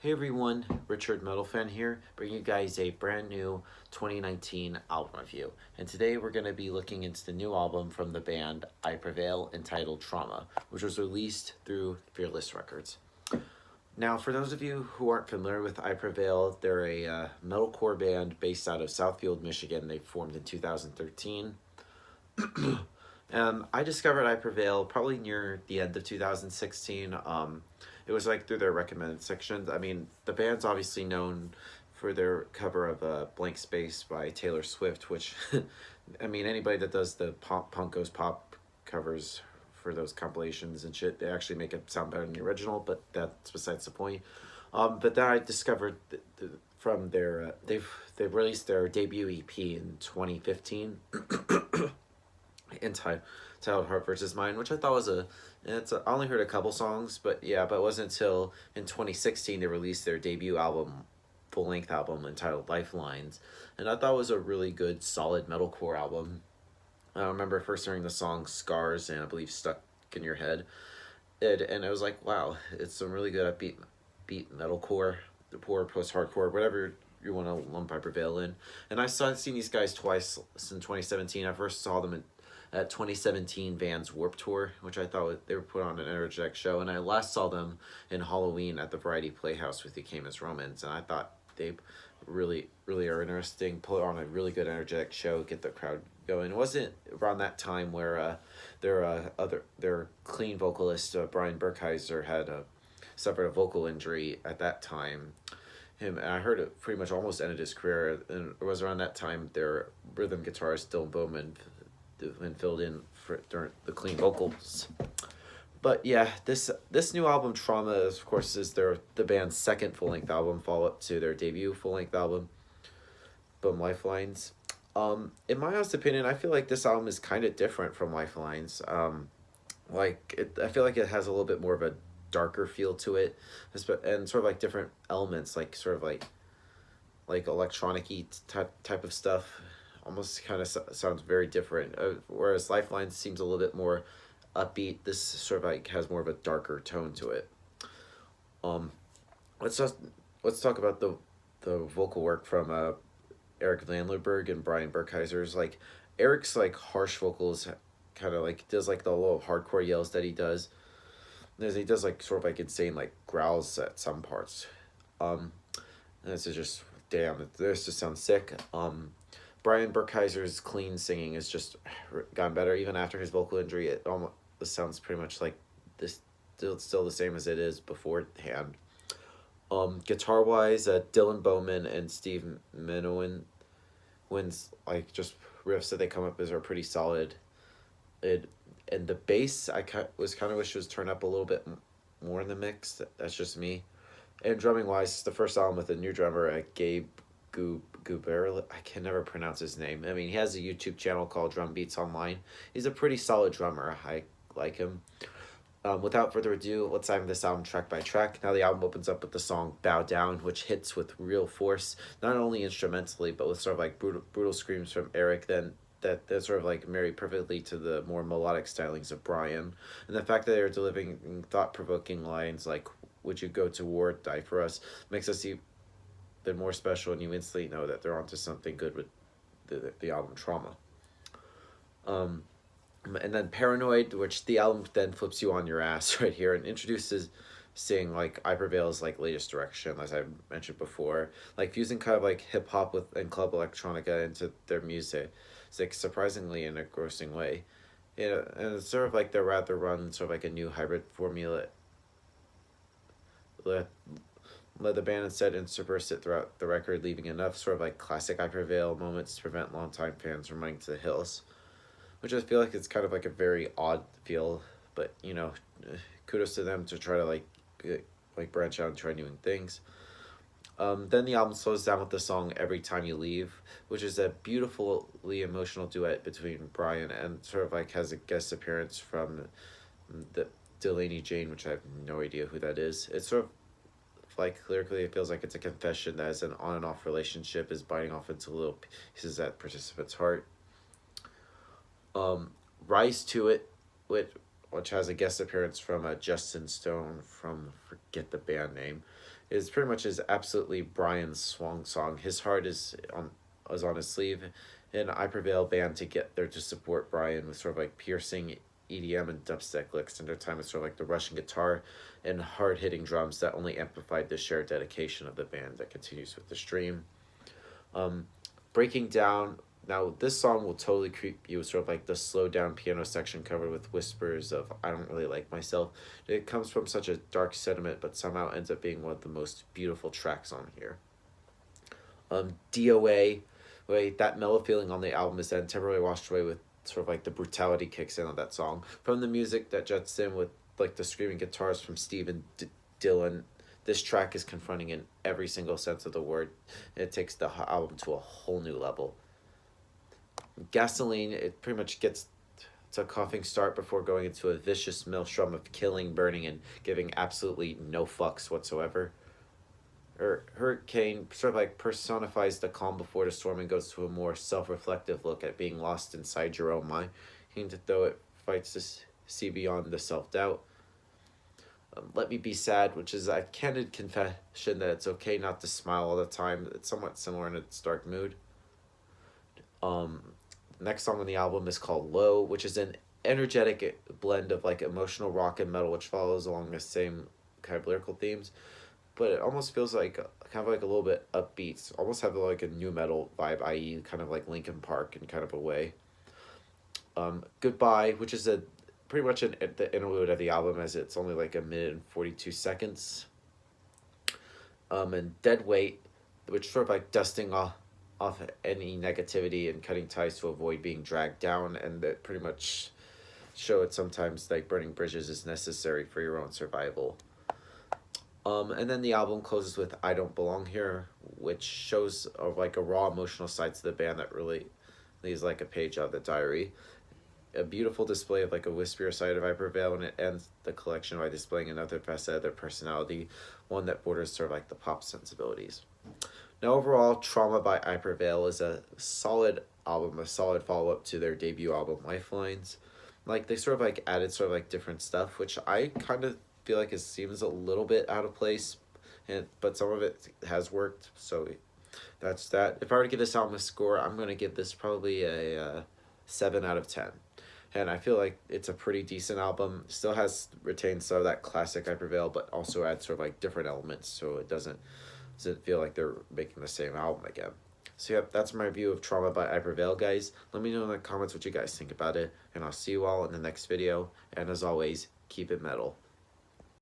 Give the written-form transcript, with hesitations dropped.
Hey everyone, Richard Metalfan here, bringing you guys a brand new 2019 album review. And today we're going to be looking into the new album from the band I Prevail entitled Trauma, which was released through Fearless Records. Now, for those of you who aren't familiar with I Prevail, they're a metalcore band based out of Southfield, Michigan. They formed in 2013. I discovered I Prevail probably near the end of 2016. It was like through their recommended sections. I mean, the band's obviously known for their cover of Blank Space by Taylor Swift, which, I mean, anybody that does the punk goes pop covers for those compilations and shit, they actually make it sound better than the original, but that's besides the point. But then I discovered from their, they've released their debut EP in 2015. Entitled Heart versus Mind, which I thought was I only heard a couple songs, but it wasn't until in 2016 they released their debut album, full-length album entitled Lifelines, and I thought it was a really good, solid metalcore album. I remember first hearing the song Scars and I believe Stuck in Your Head, and I was like, wow, it's some really good upbeat metalcore, the poor post-hardcore, whatever you want to lump I Prevail in. And I seen these guys twice in 2017. I first saw them at 2017 Vans Warped Tour, which I thought they were put on an energetic show, and I last saw them in Halloween at the Variety Playhouse with the Camus Romans, and I thought they really are interesting, put on a really good energetic show, get the crowd going. It wasn't around that time where their clean vocalist Brian Burkheiser had suffered a vocal injury at that time. And I heard it pretty much almost ended his career, and it was around that time their rhythm guitarist Dylan Bowman and filled in for during the clean vocals. But yeah, this new album Trauma of course is the band's second full-length album, follow up to their debut full-length album Boom Lifelines. In my honest opinion, I feel like this album is kind of different from Lifelines. I feel like it has a little bit more of a darker feel to it, and sort of like different elements, like sort of like electronic-y type of stuff. Almost kind of sounds very different. Whereas Lifeline seems a little bit more upbeat. This sort of like has more of a darker tone to it. Let's talk about the vocal work from Eric Vanderberg and Brian Burkheiser's. Like Eric's like harsh vocals, kind of like does like the little hardcore yells that he does. He does like sort of like insane like growls at some parts. And this is just damn. This just sounds sick. Brian Burkheiser's clean singing has just gotten better even after his vocal injury. It almost sounds pretty much like this, still the same as it is beforehand. Guitar wise, Dylan Bowman and Steve Menowin wins like just riffs that they come up with are pretty solid. And the bass I was kind of wish was turned up a little bit more in the mix. That's just me. And drumming wise, it's the first album with a new drummer, Gabe Guberl. I can never pronounce his name. I mean, he has a YouTube channel called Drum Beats Online. He's a pretty solid drummer. I like him. Without further ado, let's dive into this album track by track. Now the album opens up with the song Bow Down, which hits with real force, not only instrumentally, but with sort of like brutal screams from Eric, then that sort of like marry perfectly to the more melodic stylings of Brian. And the fact that they're delivering thought-provoking lines like, "Would you go to war, die for us," makes us see they're more special, and you instantly know that they're onto something good with the album Trauma. And then Paranoid, which the album then flips you on your ass right here and introduces seeing like I Prevail's like latest direction, as I mentioned before, like fusing kind of like hip hop with and club electronica into their music. It's like surprisingly in a grossing way. And it's sort of like they're rather run sort of like a new hybrid formula. Let the band instead intersperse it throughout the record, leaving enough sort of like classic I Prevail moments to prevent longtime fans from running to the hills. Which I feel like it's kind of like a very odd feel, but you know, kudos to them to try to like branch out and try new things. Then the album slows down with the song Every Time You Leave, which is a beautifully emotional duet between Brian and sort of like has a guest appearance from the Delaney Jane, which I have no idea who that is. It's sort of like lyrically it feels like it's a confession that as an on and off relationship is biting off into little pieces at participant's heart. Rise to It, which which has a guest appearance from Justin Stone from, forget the band name, is pretty much is absolutely Brian's swan song. His heart is on his sleeve, and I Prevail band to get there to support Brian with sort of like piercing EDM and dubstep licks, and their time is sort of like the Russian guitar and hard hitting drums that only amplified the shared dedication of the band that continues with the stream. Breaking down. Now, this song will totally creep you with sort of like the slow down piano section covered with whispers of I don't really like myself. It comes from such a dark sentiment, but somehow ends up being one of the most beautiful tracks on here. DOA, wait, that mellow feeling on the album is then temporarily washed away with sort of like the brutality kicks in on that song. From the music that jets in with like the screaming guitars from Steve and Dylan, this track is confronting in every single sense of the word. It takes the album to a whole new level. Gasoline, it pretty much gets to a coughing start before going into a vicious maelstrom of killing, burning, and giving absolutely no fucks whatsoever. Hurricane sort of like personifies the calm before the storm and goes to a more self-reflective look at being lost inside your own mind, though it fights to see beyond the self-doubt. Let Me Be Sad, which is a candid confession that it's okay not to smile all the time. It's somewhat similar in its dark mood. The next song on the album is called Low, which is an energetic blend of like emotional rock and metal, which follows along the same kind of lyrical themes, but it almost feels like kind of like a little bit upbeat, almost have like a new metal vibe, i.e. kind of like Linkin Park in kind of a way. Goodbye, which is pretty much the interlude of the album, as it's only like a minute and 42 seconds. And Dead Weight, which sort of like dusting off any negativity and cutting ties to avoid being dragged down, and that pretty much show it sometimes like burning bridges is necessary for your own survival. And then the album closes with I Don't Belong Here, which shows like a raw emotional side to the band that really leaves like a page out of the diary. A beautiful display of like a wispier side of I Prevail, and it ends the collection by displaying another facet of their personality, one that borders sort of like the pop sensibilities. Now, overall, Trauma by I Prevail is a solid album, a solid follow-up to their debut album, Lifelines. Like, they sort of like added sort of like different stuff, which I kind of feel like it seems a little bit out of place, but some of it has worked, so that's that. If I were to give this album a score, I'm going to give this probably a 7 out of 10. And I feel like it's a pretty decent album. Still has retained some of that classic I Prevail, but also adds sort of like different elements, so it doesn't feel like they're making the same album again. So yeah, that's my review of Trauma by I Prevail, guys. Let me know in the comments what you guys think about it, and I'll see you all in the next video. And as always, keep it metal.